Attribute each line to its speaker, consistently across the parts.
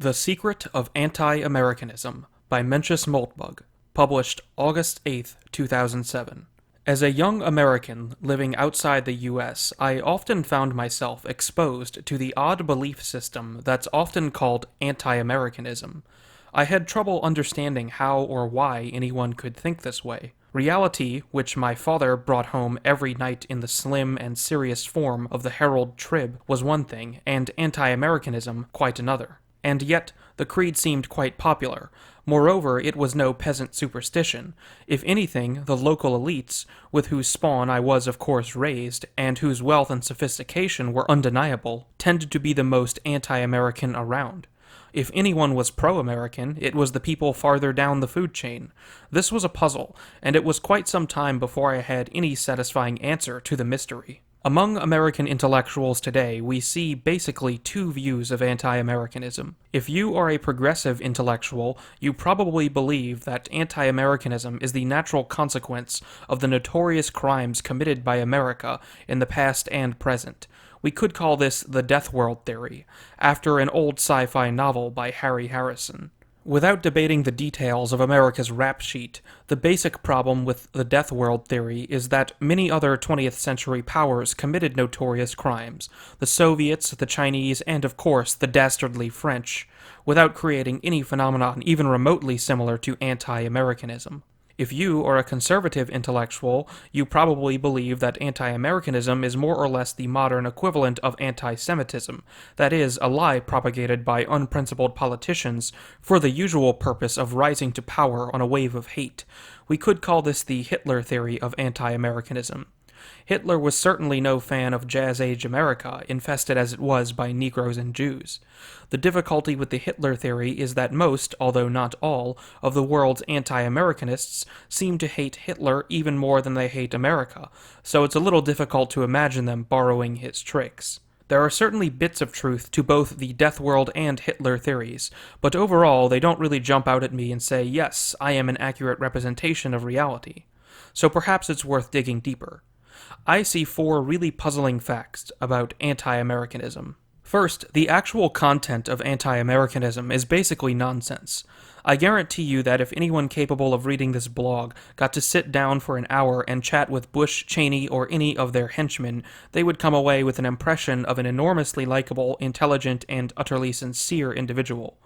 Speaker 1: The Secret of Anti-Americanism by Mencius Moltbug, published August 8, 2007. As a young American living outside the US, I often found myself exposed to the odd belief system that's often called anti-Americanism. I had trouble understanding how or why anyone could think this way. Reality, which my father brought home every night in the slim and serious form of the Herald Trib, was one thing, and anti-Americanism quite another. And yet, the creed seemed quite popular. Moreover, it was no peasant superstition. If anything, the local elites, with whose spawn I was of course raised, and whose wealth and sophistication were undeniable, tended to be the most anti-American around. If anyone was pro-American, it was the people farther down the food chain. This was a puzzle, and it was quite some time before I had any satisfying answer to the mystery. Among American intellectuals today, we see basically two views of anti-Americanism. If you are a progressive intellectual, you probably believe that anti-Americanism is the natural consequence of the notorious crimes committed by America in the past and present. We could call this the Death World theory, after an old sci-fi novel by Harry Harrison. Without debating the details of America's rap sheet, the basic problem with the Death World theory is that many other 20th century powers committed notorious crimes, the Soviets, the Chinese, and of course the dastardly French, without creating any phenomenon even remotely similar to anti-Americanism. If you are a conservative intellectual, you probably believe that anti-Americanism is more or less the modern equivalent of anti-Semitism, that is, a lie propagated by unprincipled politicians for the usual purpose of rising to power on a wave of hate. We could call this the Hitler theory of anti-Americanism. Hitler was certainly no fan of Jazz-Age America, infested as it was by Negroes and Jews. The difficulty with the Hitler theory is that most, although not all, of the world's anti-Americanists seem to hate Hitler even more than they hate America, so it's a little difficult to imagine them borrowing his tricks. There are certainly bits of truth to both the Death World and Hitler theories, but overall they don't really jump out at me and say, yes, I am an accurate representation of reality. So perhaps it's worth digging deeper. I see four really puzzling facts about anti-Americanism. First, the actual content of anti-Americanism is basically nonsense. I guarantee you that if anyone capable of reading this blog got to sit down for an hour and chat with Bush, Cheney, or any of their henchmen, they would come away with an impression of an enormously likable, intelligent, and utterly sincere individual.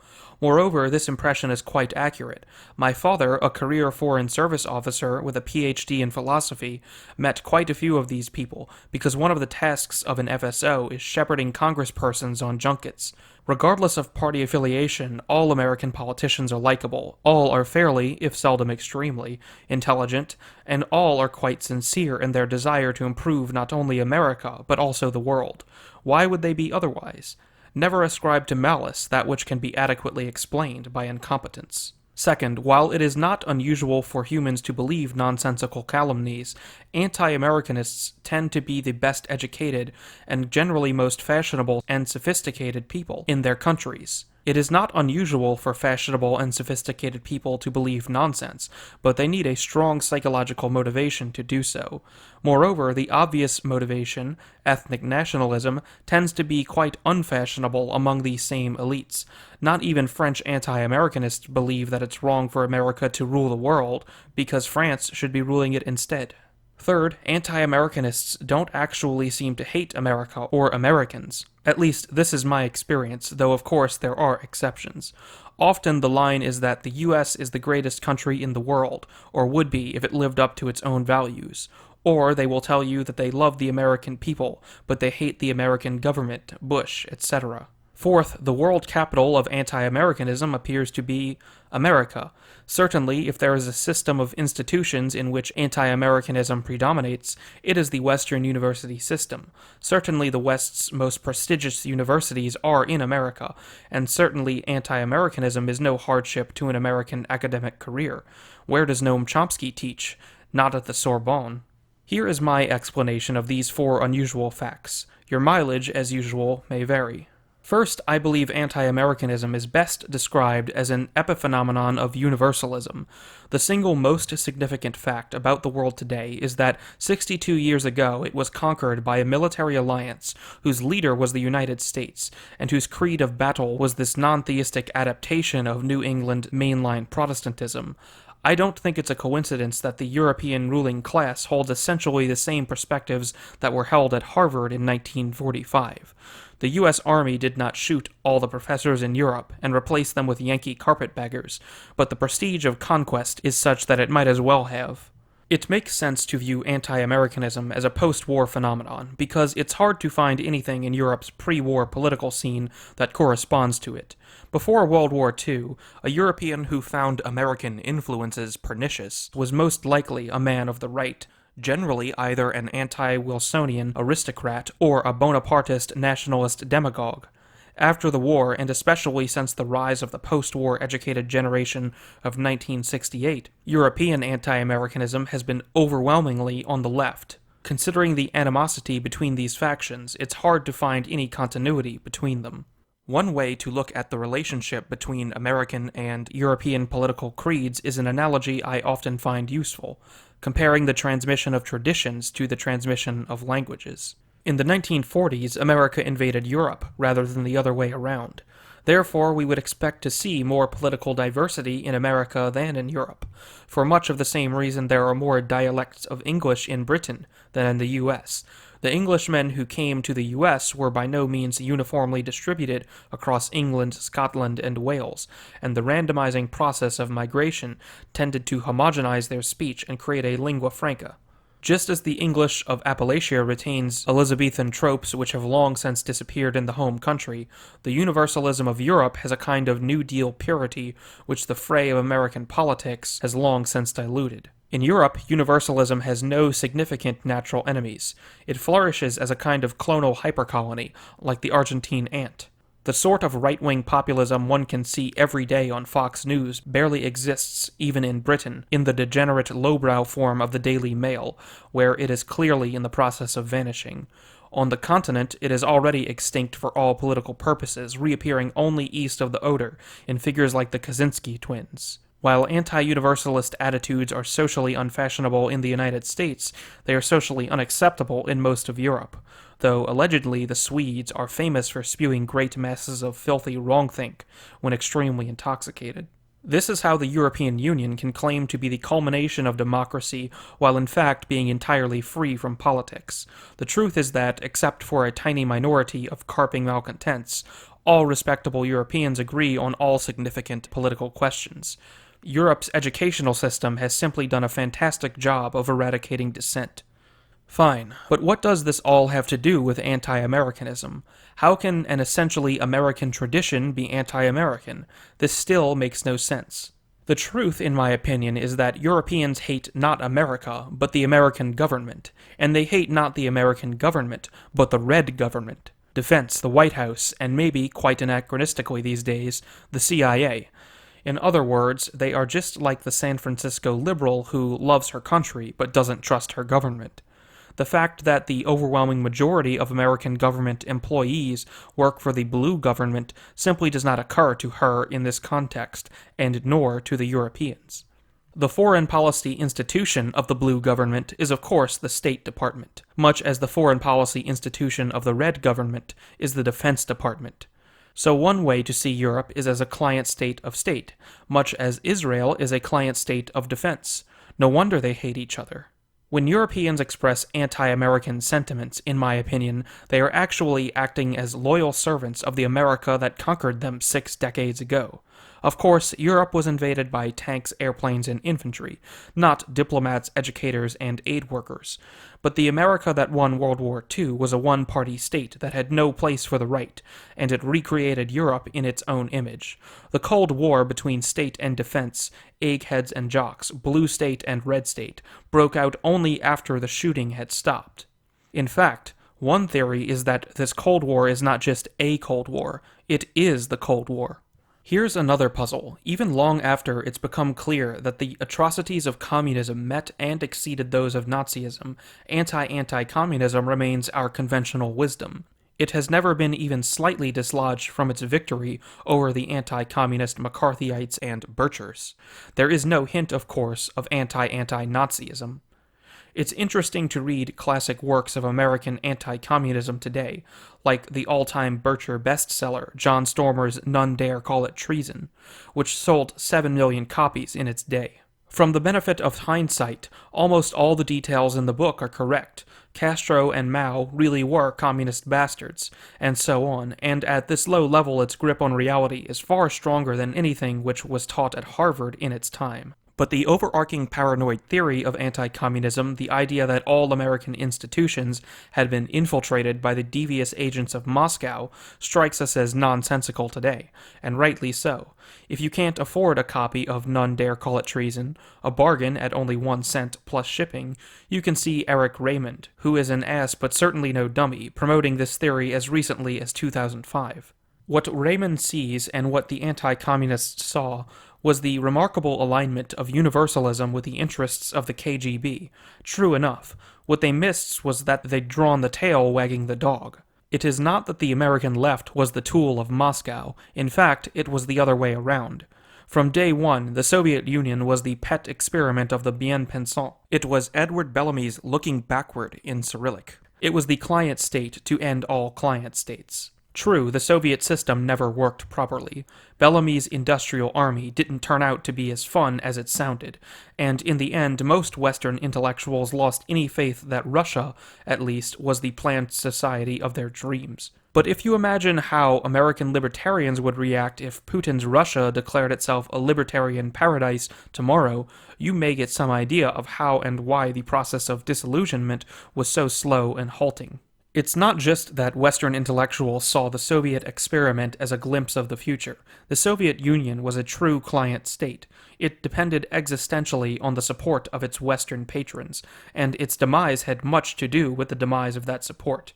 Speaker 1: Moreover, this impression is quite accurate. My father, a career Foreign Service officer with a PhD in philosophy, met quite a few of these people, because one of the tasks of an FSO is shepherding congresspersons on junkets. Regardless of party affiliation, all American politicians are likable, all are fairly, if seldom extremely, intelligent, and all are quite sincere in their desire to improve not only America, but also the world. Why would they be otherwise? Never ascribe to malice that which can be adequately explained by incompetence. Second, while it is not unusual for humans to believe nonsensical calumnies, anti-Americanists tend to be the best educated and generally most fashionable and sophisticated people in their countries. It is not unusual for fashionable and sophisticated people to believe nonsense, but they need a strong psychological motivation to do so. Moreover, the obvious motivation, ethnic nationalism, tends to be quite unfashionable among these same elites. Not even French anti-Americanists believe that it's wrong for America to rule the world, because France should be ruling it instead. Third, anti-Americanists don't actually seem to hate America or Americans. At least, this is my experience, though of course there are exceptions. Often the line is that the US is the greatest country in the world, or would be if it lived up to its own values. Or they will tell you that they love the American people, but they hate the American government, Bush, etc. Fourth, the world capital of anti-Americanism appears to be America. Certainly, if there is a system of institutions in which anti-Americanism predominates, it is the Western university system. Certainly the West's most prestigious universities are in America, and certainly anti-Americanism is no hardship to an American academic career. Where does Noam Chomsky teach? Not at the Sorbonne. Here is my explanation of these four unusual facts. Your mileage, as usual, may vary. First, I believe anti-Americanism is best described as an epiphenomenon of universalism. The single most significant fact about the world today is that 62 years ago it was conquered by a military alliance whose leader was the United States, and whose creed of battle was this non-theistic adaptation of New England mainline Protestantism. I don't think it's a coincidence that the European ruling class holds essentially the same perspectives that were held at Harvard in 1945. The U.S. Army did not shoot all the professors in Europe and replace them with Yankee carpetbaggers, but the prestige of conquest is such that it might as well have. It makes sense to view anti-Americanism as a post-war phenomenon, because it's hard to find anything in Europe's pre-war political scene that corresponds to it. Before World War II, a European who found American influences pernicious was most likely a man of the right, generally either an anti-Wilsonian aristocrat or a Bonapartist nationalist demagogue. After the war, and especially since the rise of the post-war educated generation of 1968, European anti-Americanism has been overwhelmingly on the left. Considering the animosity between these factions, it's hard to find any continuity between them. One way to look at the relationship between American and European political creeds is an analogy I often find useful, comparing the transmission of traditions to the transmission of languages. In the 1940s, America invaded Europe, rather than the other way around. Therefore, we would expect to see more political diversity in America than in Europe. For much of the same reason there are more dialects of English in Britain than in the US. The Englishmen who came to the US were by no means uniformly distributed across England, Scotland, and Wales, and the randomizing process of migration tended to homogenize their speech and create a lingua franca. Just as the English of Appalachia retains Elizabethan tropes which have long since disappeared in the home country, the universalism of Europe has a kind of New Deal purity which the fray of American politics has long since diluted. In Europe, universalism has no significant natural enemies. It flourishes as a kind of clonal hypercolony, like the Argentine ant. The sort of right-wing populism one can see every day on Fox News barely exists, even in Britain, in the degenerate lowbrow form of the Daily Mail, where it is clearly in the process of vanishing. On the continent, it is already extinct for all political purposes, reappearing only east of the Oder, in figures like the Kaczynski twins. While anti-universalist attitudes are socially unfashionable in the United States, they are socially unacceptable in most of Europe, though allegedly the Swedes are famous for spewing great masses of filthy wrongthink when extremely intoxicated. This is how the European Union can claim to be the culmination of democracy while in fact being entirely free from politics. The truth is that, except for a tiny minority of carping malcontents, all respectable Europeans agree on all significant political questions. Europe's educational system has simply done a fantastic job of eradicating dissent. Fine, but what does this all have to do with anti-Americanism? How can an essentially American tradition be anti-American? This still makes no sense. The truth, in my opinion, is that Europeans hate not America, but the American government, and they hate not the American government, but the Red government. Defense, the White House, and maybe, quite anachronistically these days, the CIA. In other words, they are just like the San Francisco liberal who loves her country but doesn't trust her government. The fact that the overwhelming majority of American government employees work for the blue government simply does not occur to her in this context, and nor to the Europeans. The foreign policy institution of the blue government is of course the State Department, much as the foreign policy institution of the red government is the Defense Department. So one way to see Europe is as a client state of state, much as Israel is a client state of defense. No wonder they hate each other. When Europeans express anti-American sentiments, in my opinion, they are actually acting as loyal servants of the America that conquered them 6 decades ago. Of course, Europe was invaded by tanks, airplanes, and infantry, not diplomats, educators, and aid workers. But the America that won World War II was a one-party state that had no place for the right, and it recreated Europe in its own image. The Cold War between state and defense, eggheads and jocks, blue state and red state, broke out only after the shooting had stopped. In fact, one theory is that this Cold War is not just a Cold War, it is the Cold War. Here's another puzzle. Even long after it's become clear that the atrocities of communism met and exceeded those of Nazism, anti-communism remains our conventional wisdom. It has never been even slightly dislodged from its victory over the anti-communist McCarthyites and Birchers. There is no hint, of course, of anti-Nazism. It's interesting to read classic works of American anti-communism today, like the all-time Bircher bestseller John Stormer's None Dare Call It Treason, which sold 7 million copies in its day. From the benefit of hindsight, almost all the details in the book are correct. Castro and Mao really were communist bastards, and so on, and at this low level its grip on reality is far stronger than anything which was taught at Harvard in its time. But the overarching paranoid theory of anti-communism, the idea that all American institutions had been infiltrated by the devious agents of Moscow, strikes us as nonsensical today, and rightly so. If you can't afford a copy of None Dare Call It Treason, a bargain at only 1 cent plus shipping, you can see Eric Raymond, who is an ass but certainly no dummy, promoting this theory as recently as 2005. What Raymond sees and what the anti-communists saw was the remarkable alignment of universalism with the interests of the KGB. True enough, what they missed was that they'd drawn the tail wagging the dog. It is not that the American left was the tool of Moscow. In fact, it was the other way around. From day one, the Soviet Union was the pet experiment of the bien-pensant. It was Edward Bellamy's looking backward in Cyrillic. It was the client state to end all client states. True, the Soviet system never worked properly. Bellamy's industrial army didn't turn out to be as fun as it sounded, and in the end most Western intellectuals lost any faith that Russia, at least, was the planned society of their dreams. But if you imagine how American libertarians would react if Putin's Russia declared itself a libertarian paradise tomorrow, you may get some idea of how and why the process of disillusionment was so slow and halting. It's not just that Western intellectuals saw the Soviet experiment as a glimpse of the future. The Soviet Union was a true client state. It depended existentially on the support of its Western patrons, and its demise had much to do with the demise of that support.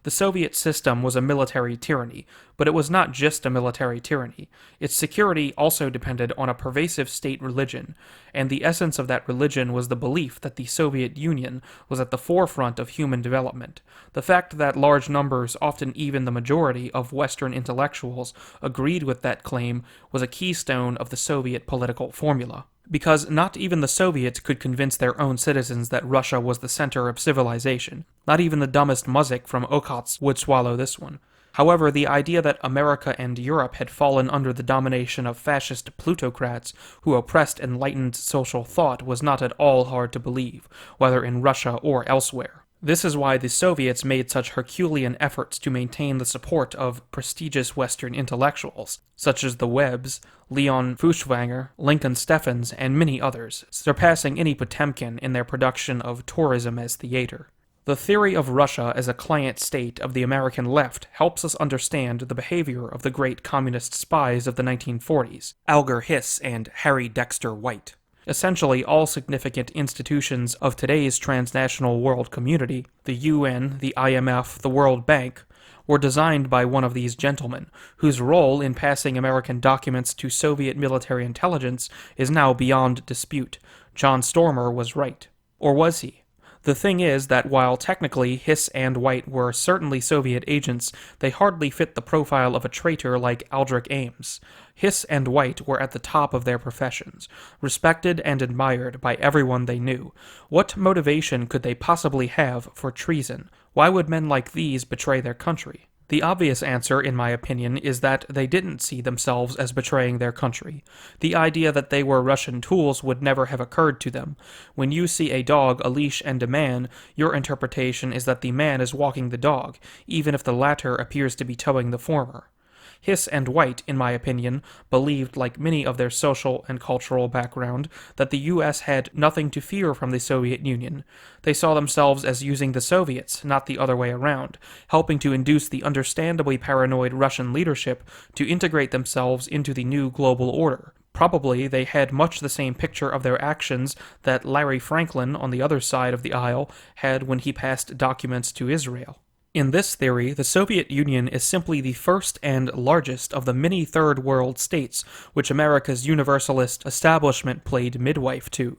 Speaker 1: The Soviet system was a military tyranny, but it was not just a military tyranny. Its security also depended on a pervasive state religion, and the essence of that religion was the belief that the Soviet Union was at the forefront of human development. The fact that large numbers, often even the majority, of Western intellectuals agreed with that claim was a keystone of the Soviet political formula. Because not even the Soviets could convince their own citizens that Russia was the center of civilization. Not even the dumbest muzzik from Okhotsk would swallow this one. However, the idea that America and Europe had fallen under the domination of fascist plutocrats who oppressed enlightened social thought was not at all hard to believe, whether in Russia or elsewhere. This is why the Soviets made such Herculean efforts to maintain the support of prestigious Western intellectuals, such as the Webbs, Leon Feuchtwanger, Lincoln Steffens, and many others, surpassing any Potemkin in their production of tourism as theater. The theory of Russia as a client state of the American left helps us understand the behavior of the great communist spies of the 1940s, Alger Hiss and Harry Dexter White. Essentially, all significant institutions of today's transnational world community, the UN, the IMF, the World Bank, were designed by one of these gentlemen, whose role in passing American documents to Soviet military intelligence is now beyond dispute. John Stormer was right. Or was he? The thing is that while technically Hiss and White were certainly Soviet agents, they hardly fit the profile of a traitor like Aldrich Ames. Hiss and White were at the top of their professions, respected and admired by everyone they knew. What motivation could they possibly have for treason? Why would men like these betray their country? The obvious answer, in my opinion, is that they didn't see themselves as betraying their country. The idea that they were Russian tools would never have occurred to them. When you see a dog, a leash, and a man, your interpretation is that the man is walking the dog, even if the latter appears to be towing the former. Hiss and White, in my opinion, believed, like many of their social and cultural background, that the U.S. had nothing to fear from the Soviet Union. They saw themselves as using the Soviets, not the other way around, helping to induce the understandably paranoid Russian leadership to integrate themselves into the new global order. Probably they had much the same picture of their actions that Larry Franklin, on the other side of the aisle, had when he passed documents to Israel. In this theory, the Soviet Union is simply the first and largest of the many Third World states which America's universalist establishment played midwife to.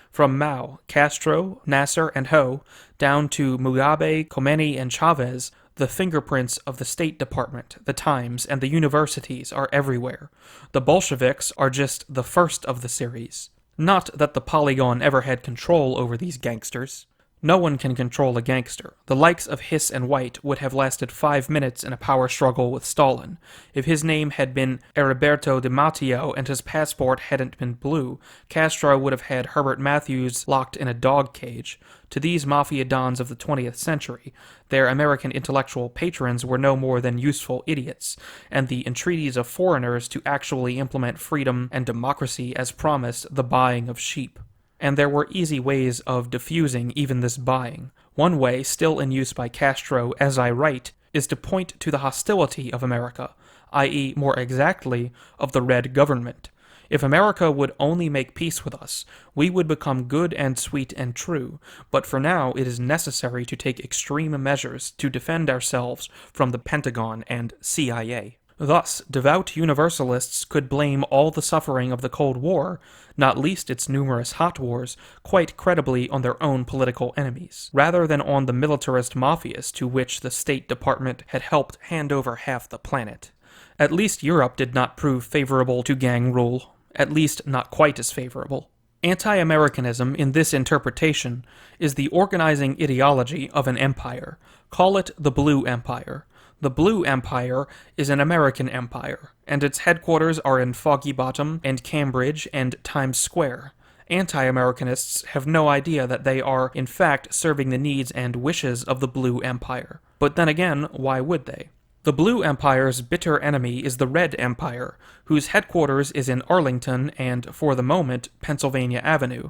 Speaker 1: From Mao, Castro, Nasser, and Ho, down to Mugabe, Khomeini, and Chavez, The fingerprints of the State Department, the Times, and the universities are everywhere. The Bolsheviks are just the first of the series. Not that the Polygon ever had control over these gangsters. No one can control a gangster. The likes of Hiss and White would have lasted 5 minutes in a power struggle with Stalin. If his name had been Heriberto Di Matteo and his passport hadn't been blue, Castro would have had Herbert Matthews locked in a dog cage. To these mafia dons of the 20th century, their American intellectual patrons were no more than useful idiots, and the entreaties of foreigners to actually implement freedom and democracy as promised the buying of sheep. And there were easy ways of diffusing even this buying. One way, still in use by Castro as I write, is to point to the hostility of America, i.e., more exactly, of the Red government. If America would only make peace with us, we would become good and sweet and true, but for now it is necessary to take extreme measures to defend ourselves from the Pentagon and CIA. Thus, devout universalists could blame all the suffering of the Cold War, not least its numerous hot wars, quite credibly on their own political enemies, rather than on the militarist mafias to which the State Department had helped hand over half the planet. At least Europe did not prove favorable to gang rule, at least not quite as favorable. Anti-Americanism, in this interpretation, is the organizing ideology of an empire. Call it the Blue Empire. The Blue Empire is an American empire, and its headquarters are in Foggy Bottom and Cambridge and Times Square. Anti-Americanists have no idea that they are, in fact, serving the needs and wishes of the Blue Empire. But then again, why would they? The Blue Empire's bitter enemy is the Red Empire, whose headquarters is in Arlington and, for the moment, Pennsylvania Avenue.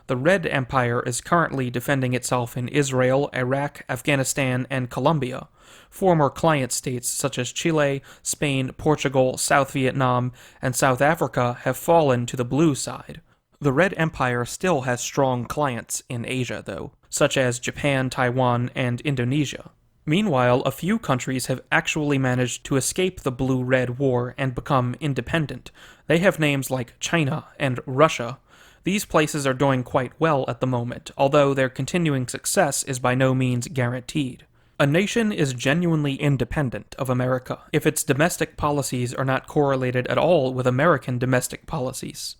Speaker 1: The Red Empire is currently defending itself in Israel, Iraq, Afghanistan, and Colombia. Former client states such as Chile, Spain, Portugal, South Vietnam, and South Africa have fallen to the blue side. The Red Empire still has strong clients in Asia, though, such as Japan, Taiwan, and Indonesia. Meanwhile, a few countries have actually managed to escape the Blue-Red War and become independent. They have names like China and Russia. These places are doing quite well at the moment, although their continuing success is by no means guaranteed. A nation is genuinely independent of America if its domestic policies are not correlated at all with American domestic policies.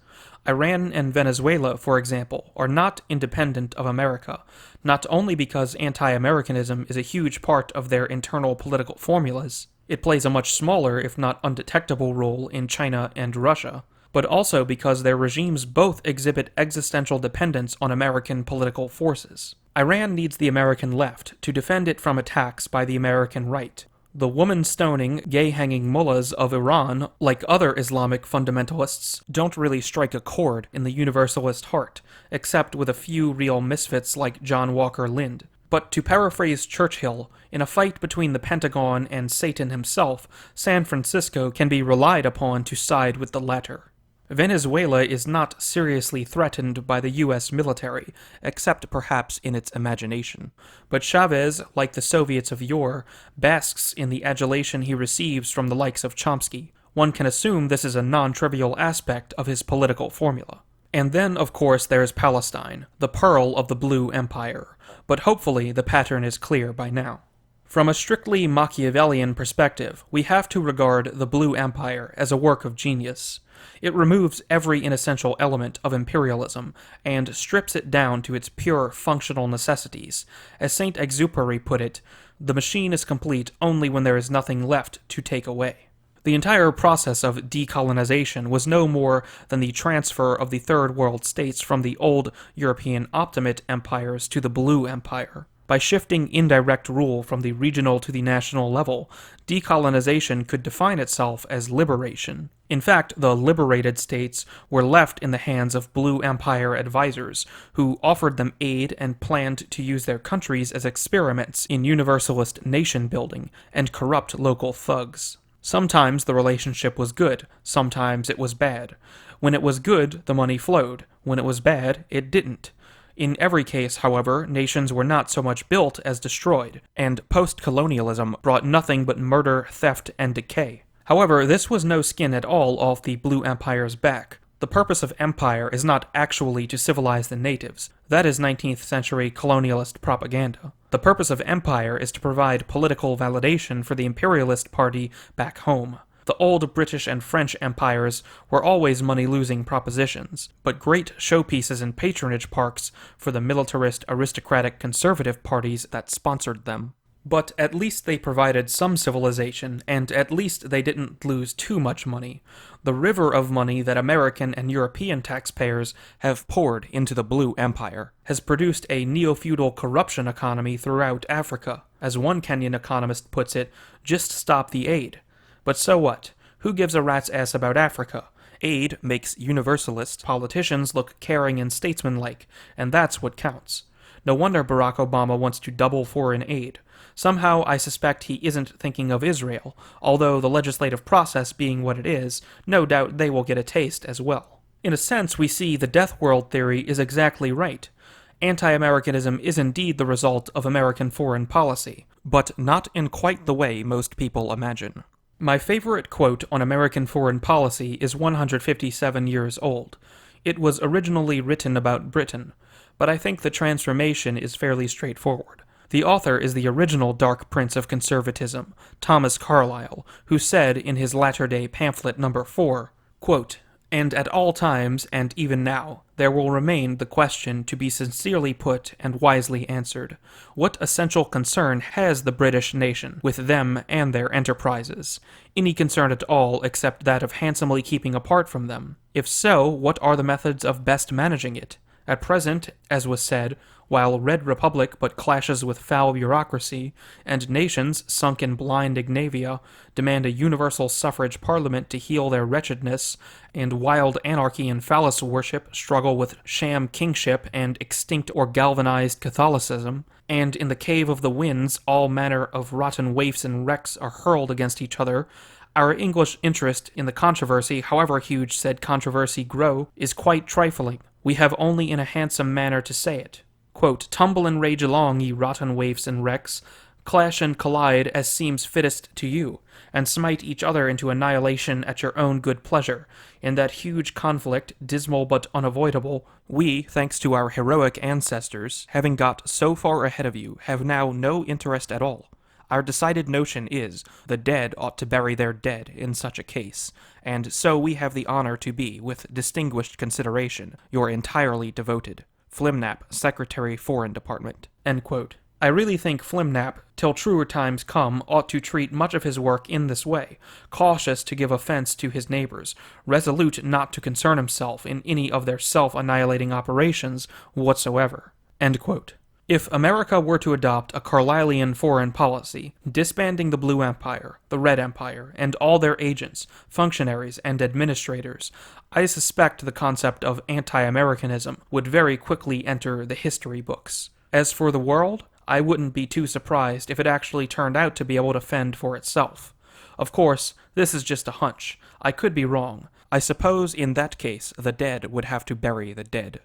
Speaker 1: Iran and Venezuela, for example, are not independent of America, not only because anti-Americanism is a huge part of their internal political formulas, it plays a much smaller, if not undetectable, role in China and Russia, but also because their regimes both exhibit existential dependence on American political forces. Iran needs the American left to defend it from attacks by the American right. The woman-stoning, gay-hanging mullahs of Iran, like other Islamic fundamentalists, don't really strike a chord in the universalist heart, except with a few real misfits like John Walker Lind. But to paraphrase Churchill, in a fight between the Pentagon and Satan himself, San Francisco can be relied upon to side with the latter. Venezuela is not seriously threatened by the U.S. military, except perhaps in its imagination. But Chavez, like the Soviets of yore, basks in the adulation he receives from the likes of Chomsky. One can assume this is a non-trivial aspect of his political formula. And then, of course, there's Palestine, the pearl of the Blue Empire. But hopefully the pattern is clear by now. From a strictly Machiavellian perspective, we have to regard the Blue Empire as a work of genius. It removes every inessential element of imperialism and strips it down to its pure functional necessities. As Saint-Exupéry put it, the machine is complete only when there is nothing left to take away. The entire process of decolonization was no more than the transfer of the Third World states from the old European Optimate empires to the Blue Empire. By shifting indirect rule from the regional to the national level, decolonization could define itself as liberation. In fact, the liberated states were left in the hands of Blue Empire advisors, who offered them aid and planned to use their countries as experiments in universalist nation-building and corrupt local thugs. Sometimes the relationship was good, sometimes it was bad. When it was good, the money flowed. When it was bad, it didn't. In every case, however, nations were not so much built as destroyed, and post-colonialism brought nothing but murder, theft, and decay. However, this was no skin at all off the Blue Empire's back. The purpose of empire is not actually to civilize the natives. That is 19th century colonialist propaganda. The purpose of empire is to provide political validation for the imperialist party back home. The old British and French empires were always money-losing propositions, but great showpieces and patronage parks for the militarist, aristocratic, conservative parties that sponsored them. But at least they provided some civilization, and at least they didn't lose too much money. The river of money that American and European taxpayers have poured into the Blue Empire has produced a neo-feudal corruption economy throughout Africa. As one Kenyan economist puts it, just stop the aid. But so what? Who gives a rat's ass about Africa? Aid makes universalist politicians look caring and statesmanlike, and that's what counts. No wonder Barack Obama wants to double foreign aid. Somehow I suspect he isn't thinking of Israel, although the legislative process being what it is, no doubt they will get a taste as well. In a sense, we see the death world theory is exactly right. Anti-Americanism is indeed the result of American foreign policy, but not in quite the way most people imagine. My favorite quote on American foreign policy is 157 years old. It was originally written about Britain, but I think the transformation is fairly straightforward. The author is the original Dark Prince of Conservatism, Thomas Carlyle, who said in his latter-day pamphlet number 4, quote, "And at all times, and even now, there will remain the question to be sincerely put and wisely answered. What essential concern has the British nation with them and their enterprises? Any concern at all except that of handsomely keeping apart from them? If so, what are the methods of best managing it? At present, as was said, while Red Republic but clashes with foul bureaucracy, and nations, sunk in blind ignavia, demand a universal suffrage parliament to heal their wretchedness, and wild anarchy and phallus worship struggle with sham kingship and extinct or galvanized Catholicism, and in the cave of the winds all manner of rotten waifs and wrecks are hurled against each other, our English interest in the controversy, however huge said controversy grow, is quite trifling. We have only in a handsome manner to say it. Quote, tumble and rage along, ye rotten waifs and wrecks, clash and collide as seems fittest to you, and smite each other into annihilation at your own good pleasure. In that huge conflict, dismal but unavoidable, we, thanks to our heroic ancestors, having got so far ahead of you, have now no interest at all. Our decided notion is, the dead ought to bury their dead in such a case, and so we have the honor to be, with distinguished consideration, your entirely devoted Flimnap, Secretary, Foreign Department." End quote. I really think Flimnap, till truer times come, ought to treat much of his work in this way, cautious to give offense to his neighbors, resolute not to concern himself in any of their self-annihilating operations whatsoever. End quote. If America were to adopt a Carlylean foreign policy, disbanding the Blue Empire, the Red Empire, and all their agents, functionaries, and administrators, I suspect the concept of anti-Americanism would very quickly enter the history books. As for the world, I wouldn't be too surprised if it actually turned out to be able to fend for itself. Of course, this is just a hunch. I could be wrong. I suppose in that case, the dead would have to bury the dead.